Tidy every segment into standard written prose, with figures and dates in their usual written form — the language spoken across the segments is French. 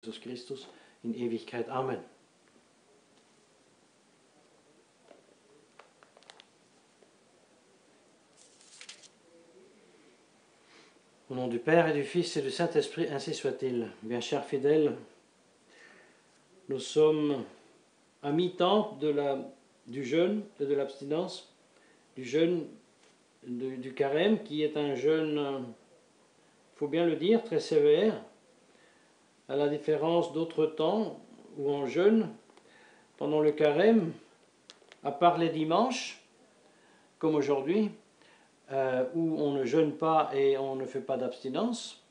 Jesus Christus in Ewigkeit. Amen. Au nom du Père et du Fils et du Saint-Esprit, ainsi soit-il. Bien chers fidèles, nous sommes à mi-temps du jeûne et de l'abstinence, du jeûne du carême, qui est un jeûne, il faut bien le dire, très sévère, à la différence d'autres temps où on jeûne pendant le carême, à part les dimanches, comme aujourd'hui, où on ne jeûne pas et on ne fait pas d'abstinence.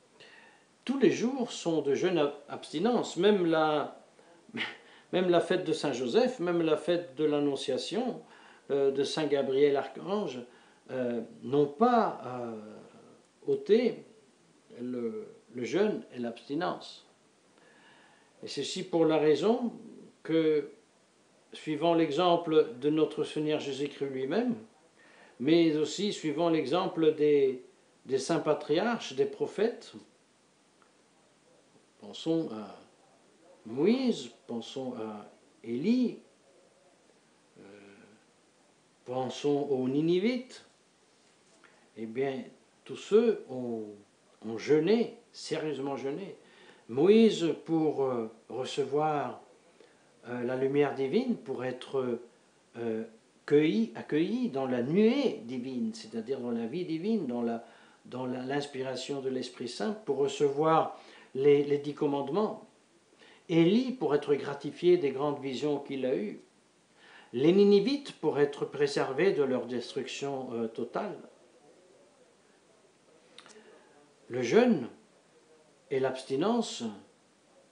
Tous les jours sont de jeûne-abstinence, même la fête de Saint-Joseph, même la fête de l'Annonciation de Saint-Gabriel Archange n'ont pas ôté le jeûne et l'abstinence. Et ceci pour la raison que, suivant l'exemple de notre Seigneur Jésus-Christ lui-même, mais aussi suivant l'exemple des saints patriarches, des prophètes, pensons à Moïse, pensons à Élie, pensons aux Ninivites, eh bien, tous ceux ont jeûné, sérieusement jeûné. Moïse pour recevoir la lumière divine, pour être accueilli dans la nuée divine, c'est-à-dire dans la vie divine, dans l'inspiration de l'Esprit Saint, pour recevoir les 10 commandements. Élie pour être gratifié des grandes visions qu'il a eues. Les Ninivites pour être préservés de leur destruction totale. Le jeûne et l'abstinence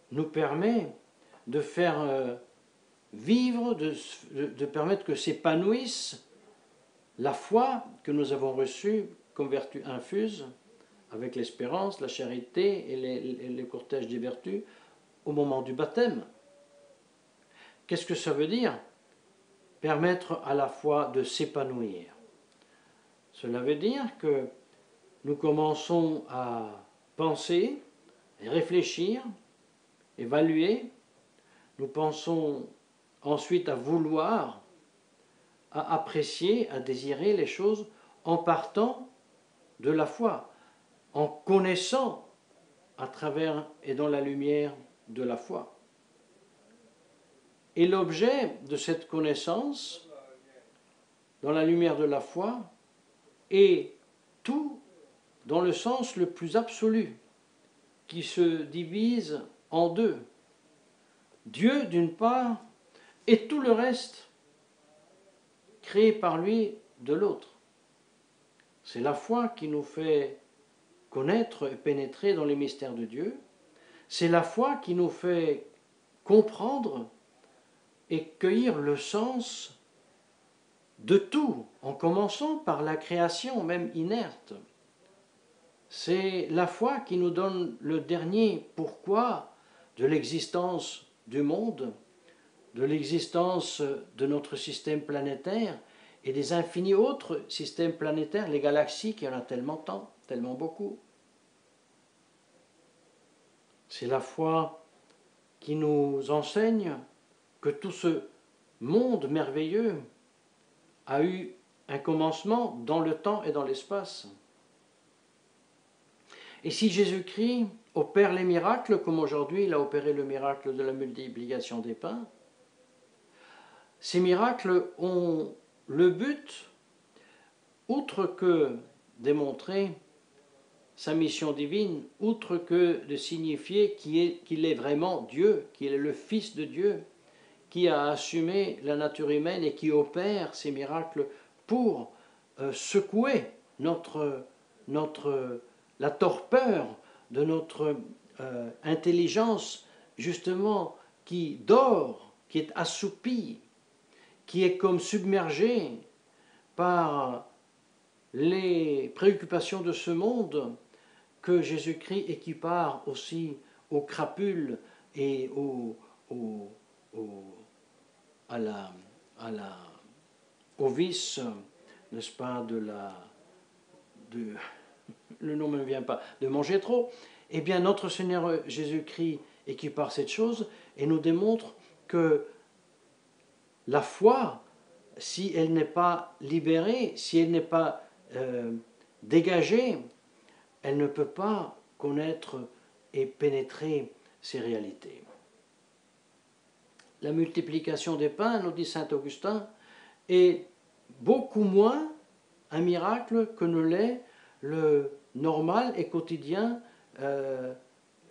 nous permet de faire vivre, de permettre que s'épanouisse la foi que nous avons reçue comme vertu infuse, avec l'espérance, la charité et le cortège des vertus, au moment du baptême. Qu'est-ce que ça veut dire? Permettre à la foi de s'épanouir. Cela veut dire que nous commençons à penser, réfléchir, évaluer. Nous pensons ensuite à vouloir, à apprécier, à désirer les choses en partant de la foi, en connaissant à travers et dans la lumière de la foi. Et l'objet de cette connaissance, dans la lumière de la foi, est tout dans le sens le plus absolu, qui se divise en deux. Dieu d'une part, et tout le reste créé par lui de l'autre. C'est la foi qui nous fait connaître et pénétrer dans les mystères de Dieu. C'est la foi qui nous fait comprendre et cueillir le sens de tout, en commençant par la création, même inerte. C'est la foi qui nous donne le dernier pourquoi de l'existence du monde, de l'existence de notre système planétaire et des infinis autres systèmes planétaires, les galaxies, qu'il y en a tellement tant, tellement beaucoup. C'est la foi qui nous enseigne que tout ce monde merveilleux a eu un commencement dans le temps et dans l'espace. Et si Jésus-Christ opère les miracles, comme aujourd'hui il a opéré le miracle de la multiplication des pains, ces miracles ont le but, outre que démontrer sa mission divine, outre que de signifier qu'il est vraiment Dieu, qu'il est le Fils de Dieu, qui a assumé la nature humaine et qui opère ces miracles pour secouer la torpeur de notre intelligence, justement, qui dort, qui est assoupie, qui est comme submergée par les préoccupations de ce monde, que Jésus-Christ équipare aussi aux crapules et au vice, n'est-ce pas, le nom ne me vient pas, de manger trop. Eh bien, notre Seigneur Jésus-Christ et qui par cette chose et nous démontre que la foi, si elle n'est pas libérée, si elle n'est pas dégagée, elle ne peut pas connaître et pénétrer ces réalités. La multiplication des pains, nous dit saint Augustin, est beaucoup moins un miracle que ne l'est le normal et quotidien,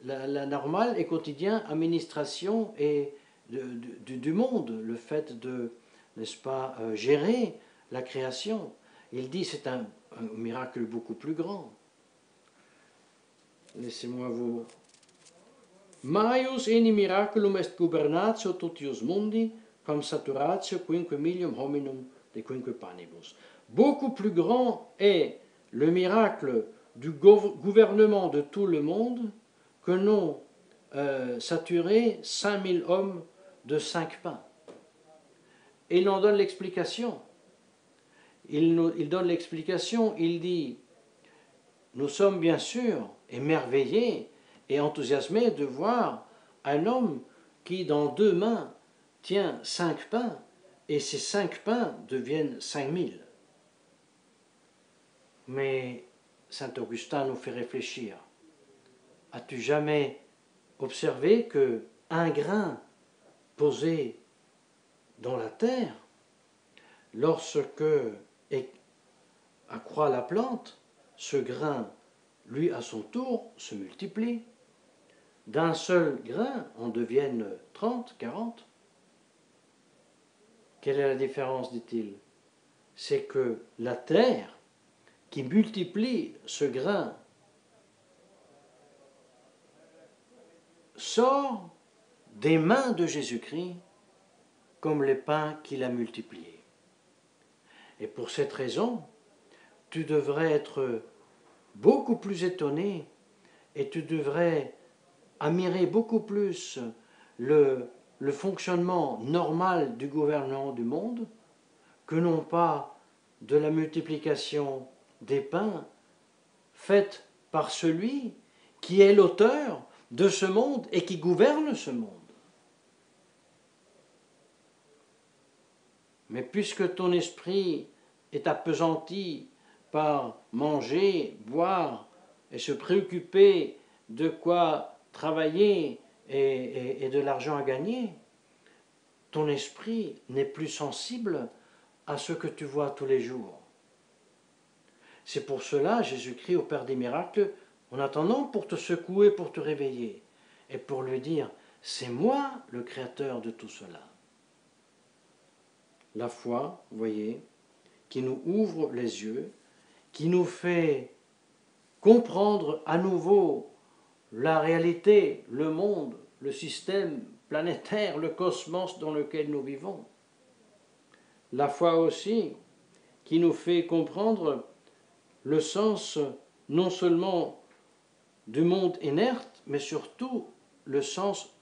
la normale et quotidien administration et du monde, le fait de, n'est-ce pas, gérer la création. Il dit c'est un miracle beaucoup plus grand. Laissez-moi vous... Maius eni miraculum est gubernatio totius mundi, quam saturatio quinque milium hominum de quinque panibus. Beaucoup plus grand est le miracle du gouvernement de tout le monde que non saturer 5000 hommes de 5 pains. Et il en donne l'explication. Il donne l'explication, il dit, nous sommes bien sûr émerveillés et enthousiasmés de voir un homme qui dans 2 mains tient 5 pains et ces 5 pains deviennent 5000. Mais saint Augustin nous fait réfléchir. As-tu jamais observé que un grain posé dans la terre, lorsque accroît la plante, ce grain, lui à son tour, se multiplie. D'un seul grain, en deviennent 30, 40. Quelle est la différence, dit-il? C'est que la terre qui multiplie ce grain sort des mains de Jésus-Christ comme les pains qu'il a multipliés. Et pour cette raison, tu devrais être beaucoup plus étonné et tu devrais admirer beaucoup plus le fonctionnement normal du gouvernement du monde que non pas de la multiplication des pains faite par celui qui est l'auteur de ce monde et qui gouverne ce monde. Mais puisque ton esprit est appesanti par manger, boire et se préoccuper de quoi travailler et de l'argent à gagner, ton esprit n'est plus sensible à ce que tu vois tous les jours. C'est pour cela, Jésus-Christ opère des miracles en attendant pour te secouer, pour te réveiller et pour lui dire, c'est moi le créateur de tout cela. La foi, vous voyez, qui nous ouvre les yeux, qui nous fait comprendre à nouveau la réalité, le monde, le système planétaire, le cosmos dans lequel nous vivons. La foi aussi qui nous fait comprendre le sens non seulement du monde inerte, mais surtout le sens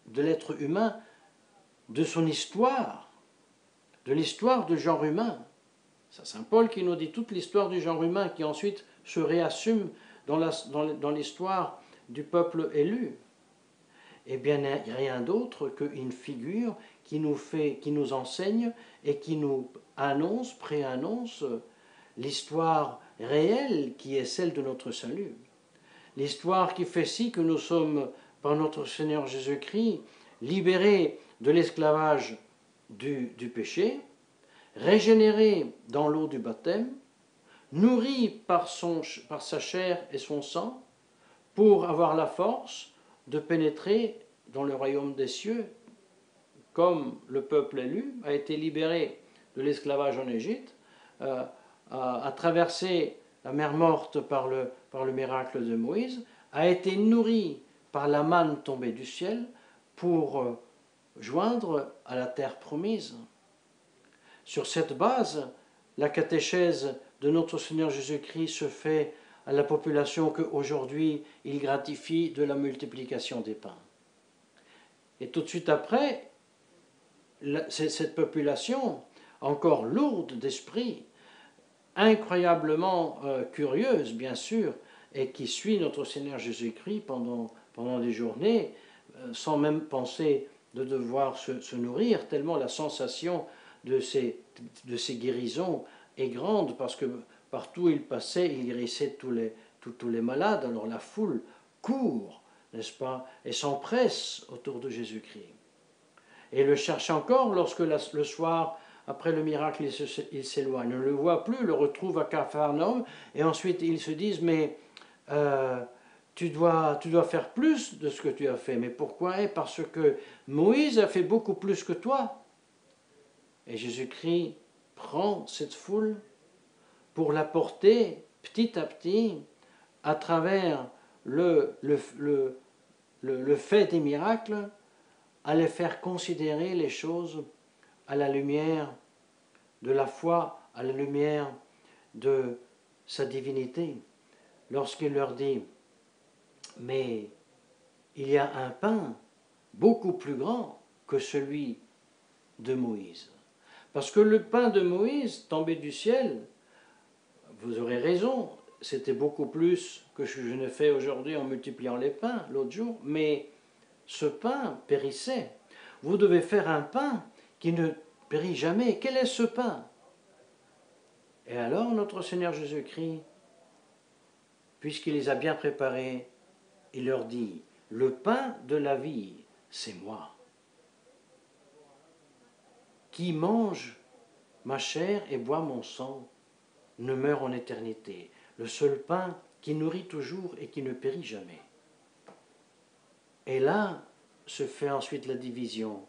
de l'être humain, de son histoire, de l'histoire du genre humain. C'est saint Paul qui nous dit toute l'histoire du genre humain qui ensuite se réassume dans l'histoire du peuple élu. Eh bien, il n'y a rien d'autre qu'une figure qui nous enseigne et qui nous annonce, préannonce l'histoire réelle qui est celle de notre salut. L'histoire qui fait si que nous sommes, par notre Seigneur Jésus-Christ, libérés de l'esclavage du péché, régénérés dans l'eau du baptême, nourris par sa chair et son sang, pour avoir la force de pénétrer dans le royaume des cieux, comme le peuple élu a été libéré de l'esclavage en Égypte, a traversé la mer morte par le miracle de Moïse, a été nourri par la manne tombée du ciel pour joindre à la terre promise. Sur cette base, la catéchèse de notre Seigneur Jésus-Christ se fait à la population qu'aujourd'hui il gratifie de la multiplication des pains. Et tout de suite après, cette population, encore lourde d'esprit, incroyablement curieuse bien sûr, et qui suit notre Seigneur Jésus-Christ pendant des journées, sans même penser de devoir se nourrir, tellement la sensation de ces guérisons est grande, parce que partout où il passait, il guérissait tous les malades. Alors la foule court, n'est-ce pas, et s'empresse autour de Jésus-Christ. Et le cherche encore lorsque le soir, après le miracle, il s'éloigne. On ne le voit plus, le retrouve à Capharnaüm, et ensuite ils se disent, mais tu dois faire plus de ce que tu as fait. Mais pourquoi? Parce que Moïse a fait beaucoup plus que toi. Et Jésus-Christ prend cette foule pour la porter petit à petit à travers le fait des miracles, à les faire considérer les choses à la lumière de la foi, à la lumière de sa divinité. Lorsqu'il leur dit, mais il y a un pain beaucoup plus grand que celui de Moïse. Parce que le pain de Moïse, tombé du ciel, vous aurez raison, c'était beaucoup plus que je ne fais aujourd'hui en multipliant les pains l'autre jour, mais ce pain périssait. Vous devez faire un pain qui ne périt jamais. Quel est ce pain? Et alors notre Seigneur Jésus-Christ, puisqu'il les a bien préparés, il leur dit, le pain de la vie, c'est moi. Qui mange ma chair et boit mon sang ne meurt en éternité. Le seul pain qui nourrit toujours et qui ne périt jamais. Et là se fait ensuite la division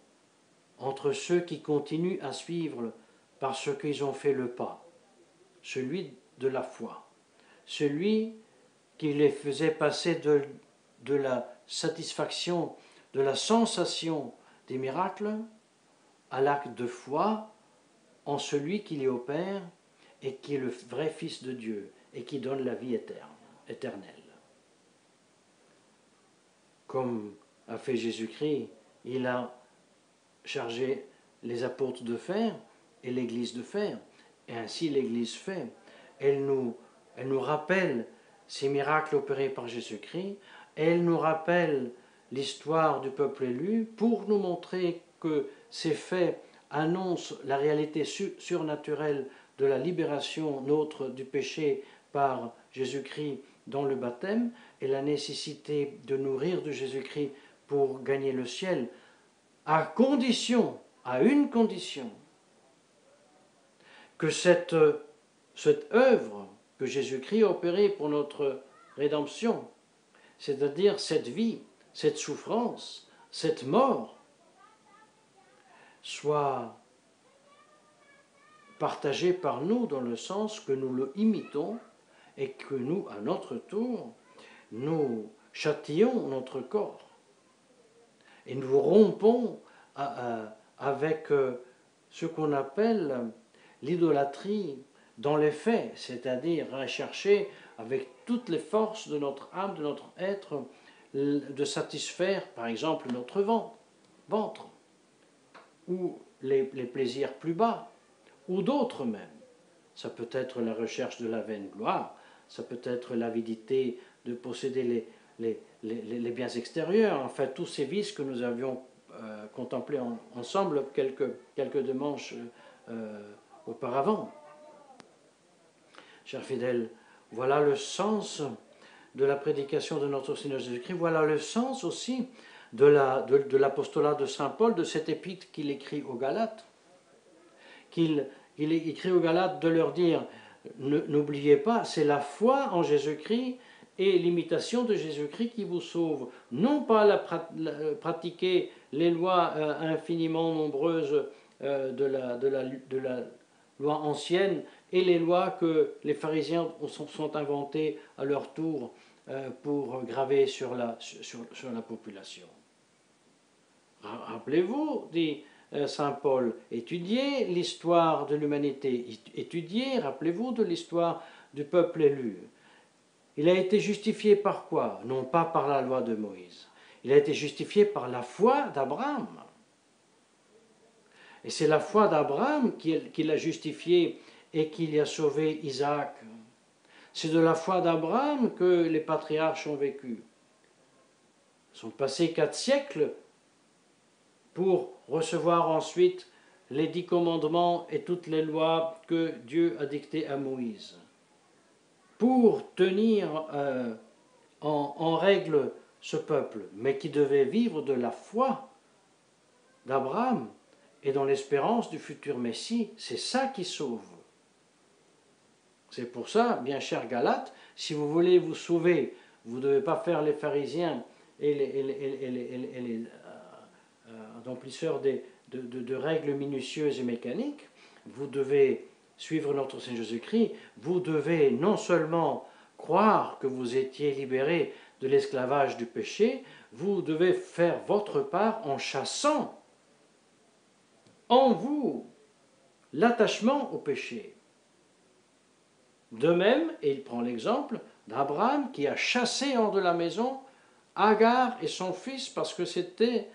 entre ceux qui continuent à suivre parce qu'ils ont fait le pas, celui de la foi, celui qui les faisait passer de la satisfaction, de la sensation des miracles à l'acte de foi en celui qui les opère et qui est le vrai Fils de Dieu et qui donne la vie éternelle. Comme a fait Jésus-Christ, il a chargé les apôtres de faire et l'Église de faire, et ainsi l'Église fait. Elle nous rappelle ces miracles opérés par Jésus-Christ, elle nous rappelle l'histoire du peuple élu pour nous montrer que ces faits annoncent la réalité surnaturelle de la libération nôtre du péché par Jésus-Christ dans le baptême et la nécessité de nourrir de Jésus-Christ pour gagner le ciel, à une condition, que cette œuvre que Jésus-Christ a opérée pour notre rédemption, c'est-à-dire cette vie, cette souffrance, cette mort, soit partagée par nous dans le sens que nous le imitons et que nous, à notre tour, nous châtillons notre corps et nous rompons avec ce qu'on appelle l'idolâtrie dans les faits, c'est-à-dire rechercher avec toutes les forces de notre âme, de notre être, de satisfaire par exemple notre ventre ou les plaisirs plus bas, ou d'autres même. Ça peut être la recherche de la vaine gloire, ça peut être l'avidité de posséder les biens extérieurs, enfin tous ces vices que nous avions contemplés ensemble quelques dimanches auparavant. Chers fidèles, voilà le sens de la prédication de notre Seigneur Jésus-Christ, voilà le sens aussi de l'apostolat de Saint Paul, de cette épître qu'il écrit aux Galates, qu'il écrit aux Galates de leur dire, n'oubliez pas, c'est la foi en Jésus-Christ et l'imitation de Jésus-Christ qui vous sauve, non pas pratiquer les lois infiniment nombreuses de la loi ancienne et les lois que les pharisiens sont inventés à leur tour pour graver sur la population. Rappelez-vous, dit Saint Paul, étudiez l'histoire de l'humanité, étudiez, rappelez-vous de l'histoire du peuple élu. Il a été justifié par quoi? Non pas par la loi de Moïse. Il a été justifié par la foi d'Abraham. Et c'est la foi d'Abraham qui l'a justifié et qui lui a sauvé Isaac. C'est de la foi d'Abraham que les patriarches ont vécu. sont passés 4 siècles pour recevoir ensuite les 10 commandements et toutes les lois que Dieu a dictées à Moïse. Pour tenir en règle ce peuple, mais qui devait vivre de la foi d'Abraham et dans l'espérance du futur Messie, c'est ça qui sauve. C'est pour ça, bien chers Galates, si vous voulez vous sauver, vous ne devez pas faire les pharisiens et les remplisseurs de règles minutieuses et mécaniques. Vous devez suivre notre Seigneur Jésus-Christ. Vous devez non seulement croire que vous étiez libérés de l'esclavage du péché, vous devez faire votre part en chassant en vous l'attachement au péché. De même, et il prend l'exemple d'Abraham qui a chassé hors de la maison Agar et son fils parce que c'était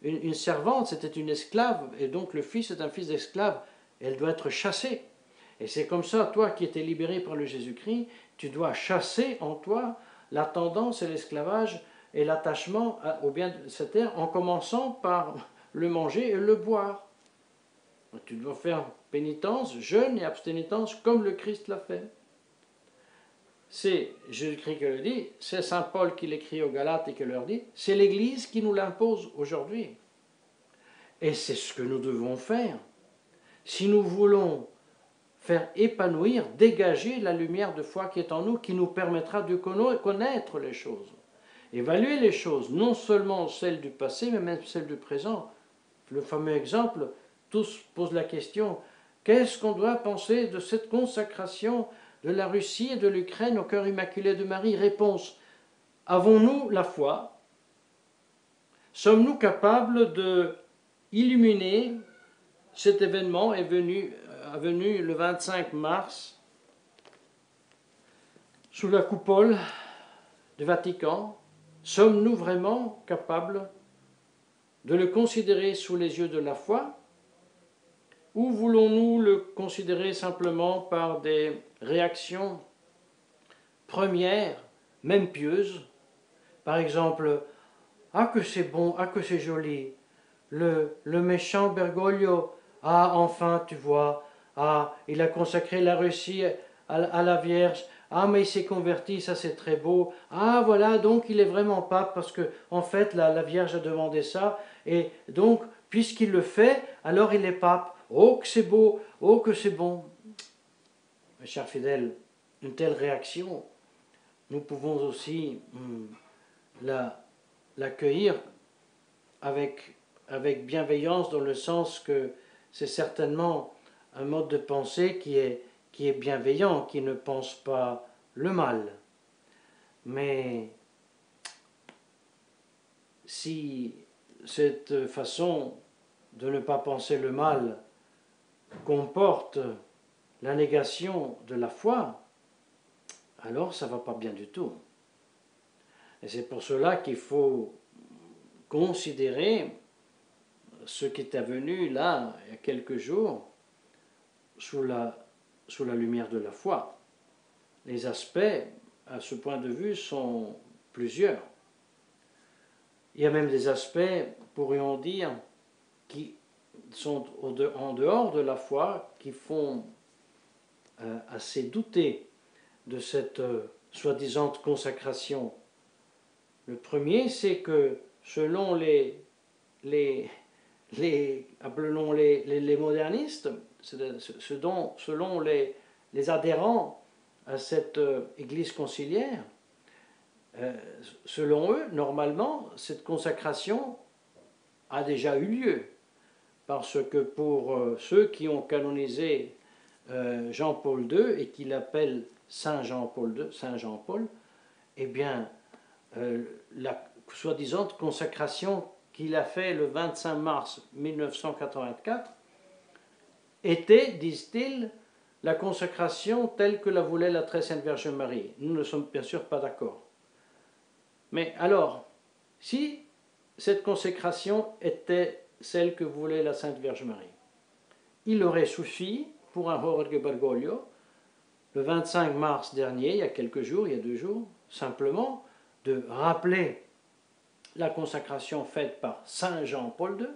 une servante, c'était une esclave, et donc le fils est un fils d'esclave, elle doit être chassée. Et c'est comme ça, toi qui étais libéré par le Jésus-Christ, tu dois chasser en toi la tendance et l'esclavage et l'attachement au bien de cette terre, en commençant par le manger et le boire. Tu dois faire pénitence, jeûne et abstinence comme le Christ l'a fait. C'est Jésus-Christ qui le dit, c'est saint Paul qui l'écrit aux Galates et qui leur dit, c'est l'Église qui nous l'impose aujourd'hui. Et c'est ce que nous devons faire. Si nous voulons faire épanouir, dégager la lumière de foi qui est en nous, qui nous permettra de connaître les choses, évaluer les choses, non seulement celles du passé, mais même celles du présent. Le fameux exemple, tous posent la question, qu'est-ce qu'on doit penser de cette consacration de la Russie et de l'Ukraine au cœur immaculé de Marie? Réponse, avons-nous la foi? Sommes-nous capables de illuminer cet événement est venu le 25 mars sous la coupole du Vatican? Sommes-nous vraiment capables de le considérer sous les yeux de la foi? Ou voulons-nous le considérer simplement par des réactions premières, même pieuses? Par exemple, ah que c'est bon, ah que c'est joli, le méchant Bergoglio, ah enfin tu vois, ah il a consacré la Russie à la Vierge, ah mais il s'est converti, ça c'est très beau, ah voilà donc il est vraiment pape parce que en fait la Vierge a demandé ça, et donc puisqu'il le fait, alors il est pape. Oh que c'est beau, oh que c'est bon. Mes chers fidèles, une telle réaction, nous pouvons aussi l'accueillir avec bienveillance, dans le sens que c'est certainement un mode de pensée qui est bienveillant, qui ne pense pas le mal. Mais si cette façon de ne pas penser le mal comporte la négation de la foi, alors ça ne va pas bien du tout. Et c'est pour cela qu'il faut considérer ce qui est avenu là, il y a quelques jours, sous la lumière de la foi. Les aspects, à ce point de vue, sont plusieurs. Il y a même des aspects, pourrions dire, qui sont en dehors de la foi, qui font assez douter de cette soi-disant consacration. Le premier, c'est que selon appelons les modernistes, selon les adhérents à cette Église conciliaire, selon eux, normalement, cette consacration a déjà eu lieu. Parce que pour ceux qui ont canonisé Jean-Paul II et qui l'appellent Saint Jean-Paul, eh bien, la soi-disant consacration qu'il a fait le 25 mars 1984 était, disent-ils, la consacration telle que la voulait la très sainte Vierge Marie. Nous ne sommes bien sûr pas d'accord. Mais alors, si cette consécration était celle que voulait la Sainte Vierge Marie, il aurait suffi pour un Jorge Bergoglio, le 25 mars dernier, il y a quelques jours, il y a 2 jours, simplement de rappeler la consacration faite par Saint Jean-Paul II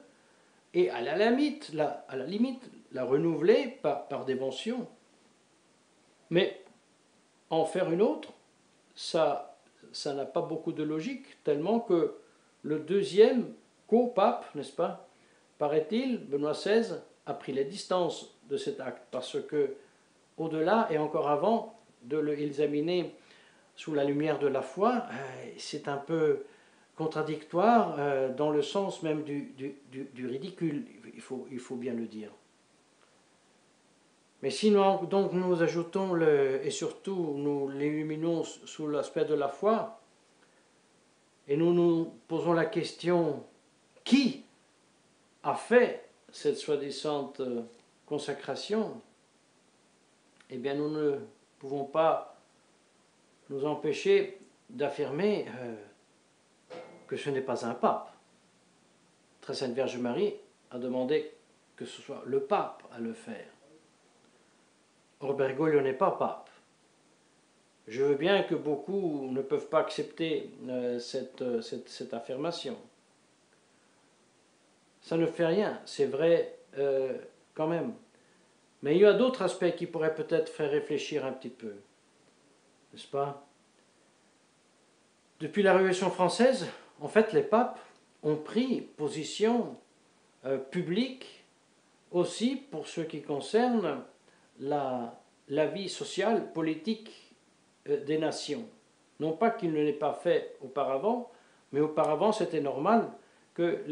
et à la limite, la renouveler par dévotion. Mais en faire une autre, ça n'a pas beaucoup de logique, tellement que le deuxième co-pape, n'est-ce pas, paraît-il, Benoît XVI, a pris les distances de cet acte, parce que, au-delà et encore avant de l'examiner sous la lumière de la foi, c'est un peu contradictoire dans le sens même du ridicule, il faut bien le dire. Mais si nous ajoutons, et surtout nous l'illuminons sous l'aspect de la foi, et nous nous posons la question, qui a fait cette soi-disant consacration, eh bien nous ne pouvons pas nous empêcher d'affirmer que ce n'est pas un pape. Très Sainte Vierge Marie a demandé que ce soit le pape à le faire. Or Bergoglio n'est pas pape. Je veux bien que beaucoup ne peuvent pas accepter cette affirmation. Ça ne fait rien, c'est vrai quand même. Mais il y a d'autres aspects qui pourraient peut-être faire réfléchir un petit peu. N'est-ce pas? Depuis la Révolution française, en fait, les papes ont pris position publique aussi pour ce qui concerne la vie sociale, politique des nations. Non pas qu'il ne l'ait pas fait auparavant, mais auparavant c'était normal que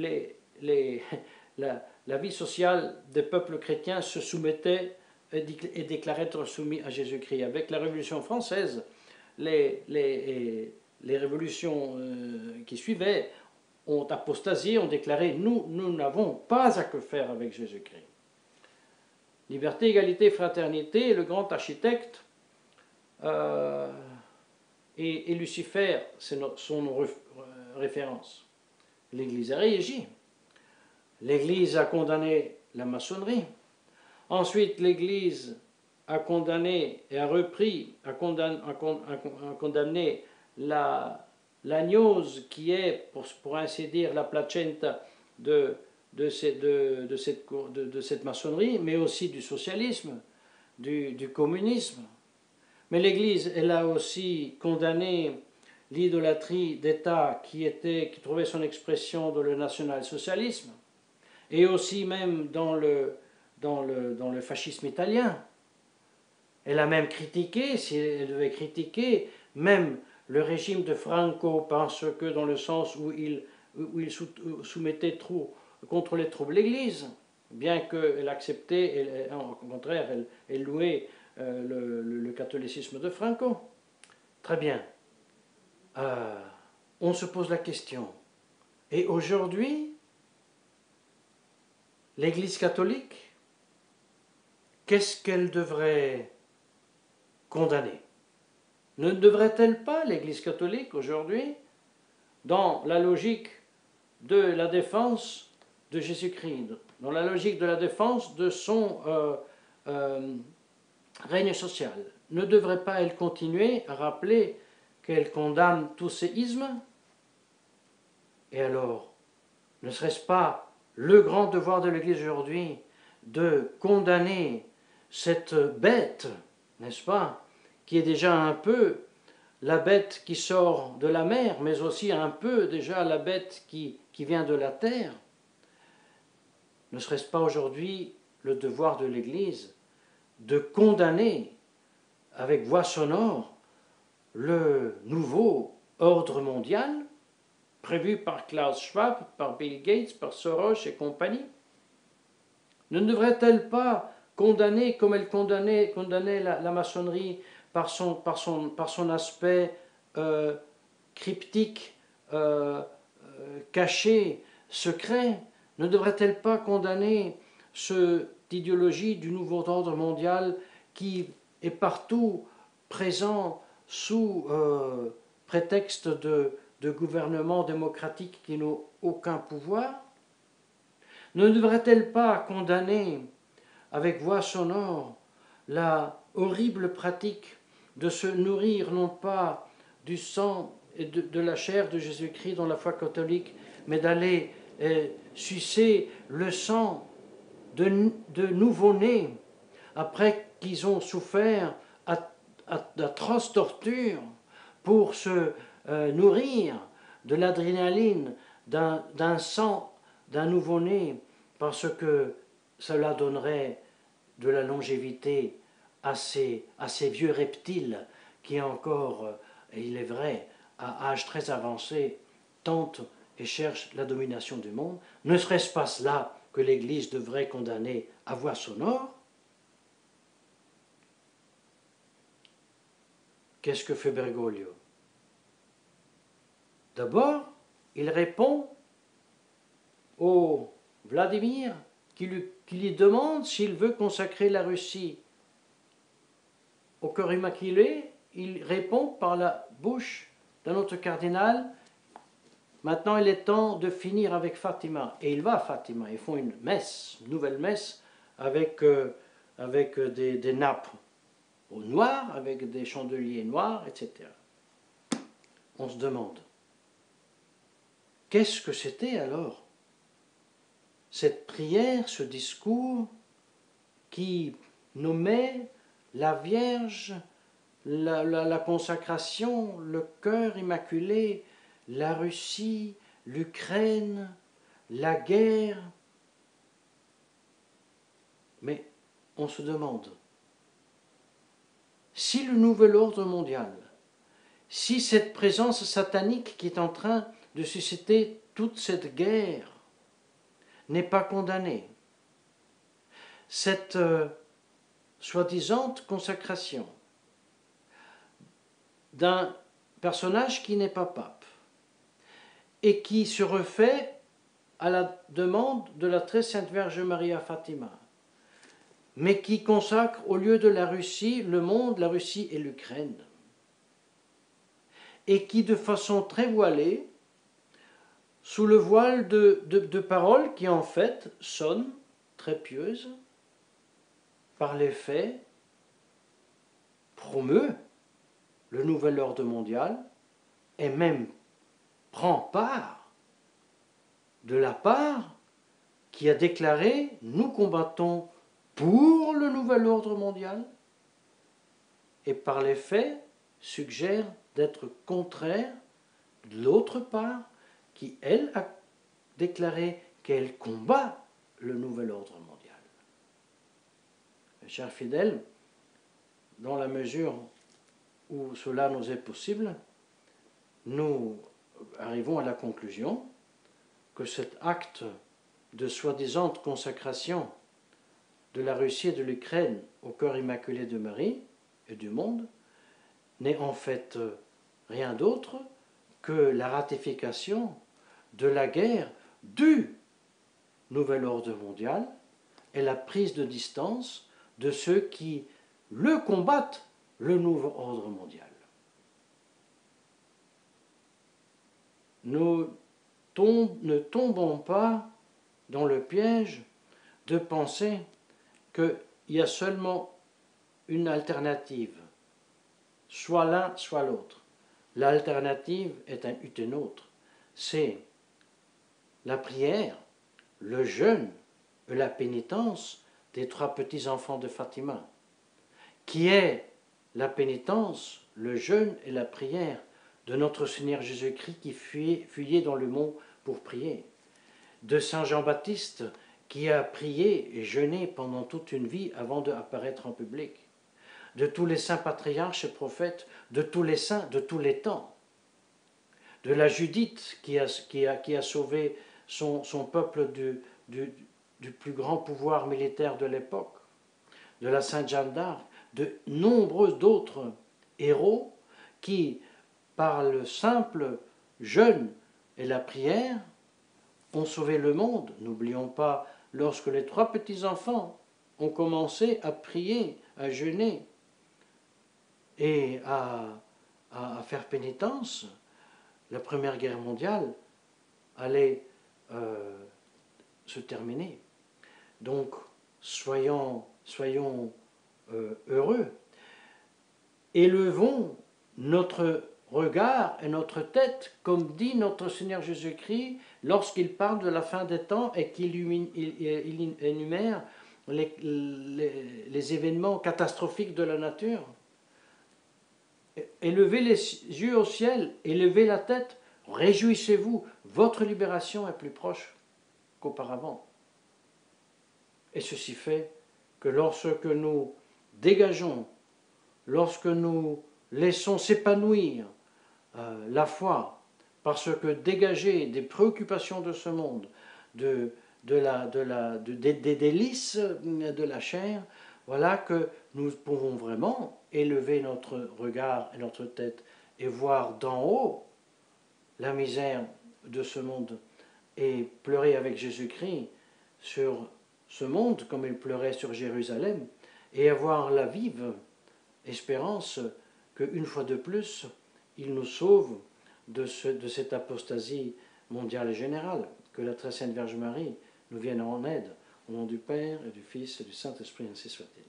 la vie sociale des peuples chrétiens se soumettait et déclarait être soumis à Jésus-Christ. Avec la Révolution française, les révolutions qui suivaient ont apostasié, ont déclaré « nous n'avons pas à que faire avec Jésus-Christ ». Liberté, égalité, fraternité, le grand architecte et Lucifer, c'est son référence. L'Église a réagi. L'Église a condamné la maçonnerie. Ensuite, l'Église a condamné et a repris, a condamné la gnose qui est, pour ainsi dire, la placenta de cette maçonnerie, mais aussi du socialisme, du communisme. Mais l'Église, elle a aussi condamné l'idolâtrie d'État qui trouvait son expression dans le national-socialisme, et aussi même dans le fascisme italien. Elle a même critiqué, si elle devait critiquer, même le régime de Franco, parce que dans le sens où il soumettait trop, contrôlait trop l'Église, bien qu'elle acceptait, au contraire, elle louait le catholicisme de Franco. Très bien. On se pose la question. Et aujourd'hui, l'Église catholique, qu'est-ce qu'elle devrait condamner? Ne devrait-elle pas, l'Église catholique, aujourd'hui, dans la logique de la défense de Jésus-Christ, dans la logique de la défense de son règne social, ne devrait pas elle continuer à rappeler qu'elle condamne tous ces ismes? Et alors, ne serait-ce pas le grand devoir de l'Église aujourd'hui de condamner cette bête, n'est-ce pas, qui est déjà un peu la bête qui sort de la mer, mais aussi un peu déjà la bête qui vient de la terre? Ne serait-ce pas aujourd'hui le devoir de l'Église de condamner avec voix sonore le nouveau ordre mondial prévu par Klaus Schwab, par Bill Gates, par Soros et compagnie? Ne devrait-elle pas condamner, comme elle condamnait la maçonnerie par son aspect cryptique, caché, secret? Ne devrait-elle pas condamner cette idéologie du nouveau ordre mondial qui est partout présent sous prétexte de gouvernement démocratique qui n'ont aucun pouvoir? Ne devrait-elle pas condamner avec voix sonore la horrible pratique de se nourrir non pas du sang et de la chair de Jésus-Christ dans la foi catholique, mais d'aller sucer le sang de nouveau-nés après qu'ils ont souffert d'atroces tortures pour se nourrir de l'adrénaline d'un sang d'un nouveau-né, parce que cela donnerait de la longévité à ces vieux reptiles qui encore, et il est vrai, à âge très avancé, tentent et cherchent la domination du monde. Ne serait-ce pas cela que l'Église devrait condamner à voix sonore? Qu'est-ce que fait Bergoglio? D'abord, il répond au Vladimir qui lui demande s'il veut consacrer la Russie au cœur immaculé. Il répond par la bouche d'un autre cardinal: maintenant il est temps de finir avec Fatima. Et il va à Fatima, ils font une messe, une nouvelle messe avec des nappes au noir, avec des chandeliers noirs, etc. On se demande, qu'est-ce que c'était alors cette prière, ce discours qui nommait la Vierge, la consacration, le cœur immaculé, la Russie, l'Ukraine, la guerre? Mais on se demande, si le nouvel ordre mondial, si cette présence satanique qui est en train de susciter toute cette guerre n'est pas condamnée, cette soi-disant consacration d'un personnage qui n'est pas pape et qui se refait à la demande de la très sainte Vierge Marie à Fatima, mais qui consacre au lieu de la Russie, le monde, la Russie et l'Ukraine, et qui de façon très voilée, sous le voile de paroles qui en fait sonnent très pieuses, par les faits, promeut le nouvel ordre mondial et même prend part de la part qui a déclaré « Nous combattons pour le nouvel ordre mondial » et par les faits suggère d'être contraire de l'autre part qui, elle, a déclaré qu'elle combat le nouvel ordre mondial. Mes chers fidèles, dans la mesure où cela nous est possible, nous arrivons à la conclusion que cet acte de soi-disant consécration de la Russie et de l'Ukraine au cœur immaculé de Marie et du monde n'est en fait rien d'autre que la ratification de la guerre du nouvel ordre mondial et la prise de distance de ceux qui le combattent, le nouveau ordre mondial. Nous ne tombons pas dans le piège de penser qu'il y a seulement une alternative, soit l'un, soit l'autre. L'alternative est une autre, c'est la prière, le jeûne et la pénitence des 3 petits-enfants de Fatima, qui est la pénitence, le jeûne et la prière de notre Seigneur Jésus-Christ qui fuyait dans le mont pour prier, de Saint Jean-Baptiste qui a prié et jeûné pendant toute une vie avant d'apparaître en public, de tous les saints patriarches et prophètes, de tous les saints de tous les temps, de la Judith qui a sauvé son peuple du plus grand pouvoir militaire de l'époque, de la Sainte Jeanne d'Arc, de nombreux d'autres héros qui, par le simple jeûne et la prière, ont sauvé le monde. N'oublions pas, lorsque les 3 petits-enfants ont commencé à prier, à jeûner et à faire pénitence, la Première Guerre mondiale allait se terminer. Donc, soyons heureux. Élevons notre regard et notre tête, comme dit notre Seigneur Jésus-Christ lorsqu'il parle de la fin des temps et qu'il énumère les événements catastrophiques de la nature. Élevez les yeux au ciel, élevez la tête, réjouissez-vous, votre libération est plus proche qu'auparavant. Et ceci fait que lorsque nous dégageons, lorsque nous laissons s'épanouir la foi, parce que dégager des préoccupations de ce monde, des délices de la chair, voilà que nous pouvons vraiment élever notre regard et notre tête et voir d'en haut la misère de ce monde et pleurer avec Jésus-Christ sur ce monde comme il pleurait sur Jérusalem et avoir la vive espérance qu'une fois de plus, il nous sauve de cette apostasie mondiale et générale. Que la très sainte Vierge Marie nous vienne en aide. Au nom du Père et du Fils et du Saint-Esprit, ainsi soit-il.